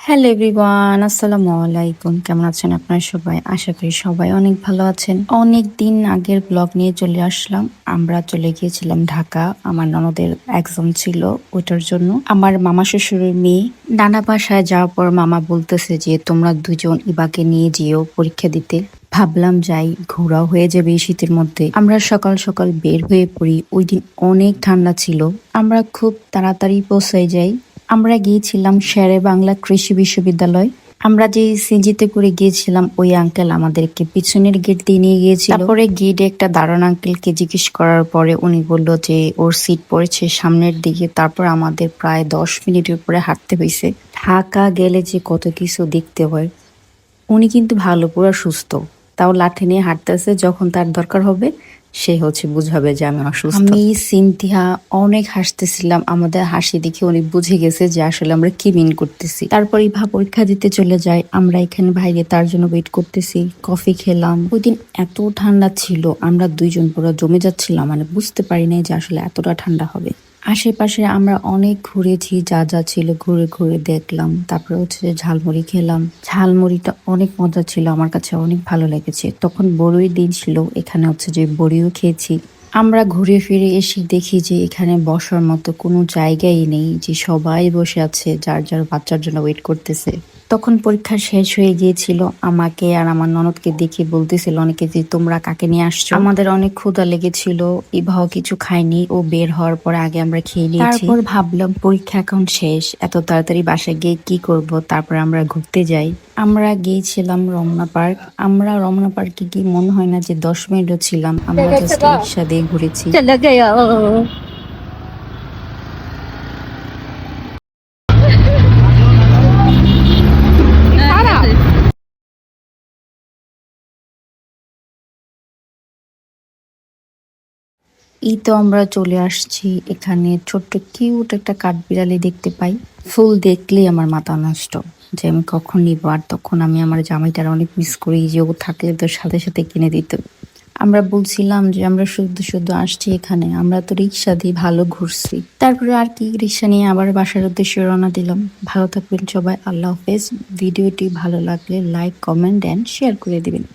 Hello everyone, আসসালামু আলাইকুম। কেমন আছেন আপনারা সবাই? আশা করি সবাই অনেক ভালো আছেন। অনেক দিন আগের ব্লগ নিয়ে চলে আসলাম। আমরা চলে গিয়েছিলাম ঢাকা। আমার ননদের এক্সাম ছিল, ওটার জন্য। আমার মামা শ্বশুরের মেয়ে নানা বাসায় যাওয়ার পর মামা বলতেছে যে তোমরা দুজন ইবাকে নিয়ে যেও পরীক্ষা দিতে। ভাবলাম যাই, ঘোরাও হয়ে যাবে এই শীতের মধ্যে। আমরা সকাল সকাল বের হয়ে পড়ি। ওই দিন অনেক ঠান্ডা ছিল। আমরা খুব তাড়াতাড়ি পৌঁছে যাই। আমরা গিয়েছিলাম শেরে বাংলা কৃষি বিশ্ববিদ্যালয়। আমরা যে সিনজিতে করে গিয়েছিলাম, ওই আঙ্কেল আমাদেরকে পিছনের গেট দিয়ে নিয়ে গিয়েছিল। তারপরে গেটে একটা দারোয়ান আঙ্কেলকে জিজ্ঞেস করার পরে উনি বলল যে ওর সিট পড়েছে সামনের দিকে। তারপর আমাদের প্রায় 10 মিনিটের উপরে হাঁটতে হয়েছে। ঢাকা গেলে যে কত কিছু দেখতে হয়। উনি কিন্তু ভালো, পুরো সুস্থ, তাও লাঠি নিয়ে হাঁটতেছে। যখন তার দরকার হবে সে বুঝাবে যে আমি অসুস্থ। আমি সিনথিয়া অনেক হাসতেছিলাম। আমাদের হাসি দেখে উনি বুঝে গেছে যে আসলে আমরা কি মিন করতেছি। তারপর ইভা পরীক্ষা দিতে চলে যায়। আমরা এখানে বাইরে তার জন্য ওয়েট করতেছি। কফি খেলাম। ওই দিন এত ঠান্ডা ছিল, আমরা দুইজন পুরো জমে যাচ্ছিলাম। মানে বুঝতে পারি নাই যে আসলে এতটা ঠান্ডা হবে। আশেপাশে আমরা অনেক ঘুরেছি, যা যা ছিল ঘুরে ঘুরে দেখলাম। তারপরে হচ্ছে যে ঝালমুড়ি খেলাম। ঝালমুড়িটা অনেক মজা ছিল, আমার কাছে অনেক ভালো লেগেছে। তখন বড়ই দিন ছিল, এখানে হচ্ছে যে বড়িও খেয়েছি। আমরা ঘুরে ফিরে এসে দেখি যে এখানে বসার মতো কোনো জায়গাই নেই, যে সবাই বসে আছে যার যার বাচ্চার জন্য ওয়েট করতেছে। তখন পরীক্ষা শেষ হয়ে গিয়েছিল। আমাকে আর আমার ননদকে দেখে বলতেছিল অনেকে যে তোমরা কাকে নিয়ে আসছো। আমাদের অনেক ক্ষুধা লেগেছিল। ইভাও কিছু খায়নি, ও বের হওয়ার পরে আগে আমরা খেয়ে নিয়েছি। তারপর ভাবলাম পরীক্ষা এখন শেষ, এত তাড়াতাড়ি বাসায় গিয়ে কি করব। তারপর আমরা ঘুরতে যাই। আমরা গিয়েছিলাম রমনা পার্ক। আমরা রমনা পার্কে গিয়ে মনে হয় না যে 10 মিনিটও ছিলাম। আমরা জাস্ট রিক্সা দিয়ে ঘুরেছি। এই তো আমরা চলে আসছি। এখানে ছোট্ট কিউট একটা কাঠবিড়ালি দেখতে পাই। ফুল দেখলেই আমার মাথা নষ্ট, যে আমি কখন নিবো। আর তখন আমি আমার জামাইটার অনেক মিস করি, যে ও থাকলে তো সাথে সাথে কিনে দিত। আমরা বলছিলাম যে আমরা শুধু শুধু আসছি এখানে, আমরা তো রিক্সা দিয়ে ভালো ঘুরছি। তারপরে আর কি, রিক্সা নিয়ে আবার বাসার উদ্দেশ্যে রওনা দিলাম। ভালো থাকবেন সবাই, আল্লাহ হাফেজ। ভিডিওটি ভালো লাগলে লাইক, কমেন্ট এন্ড শেয়ার করে দিবেন।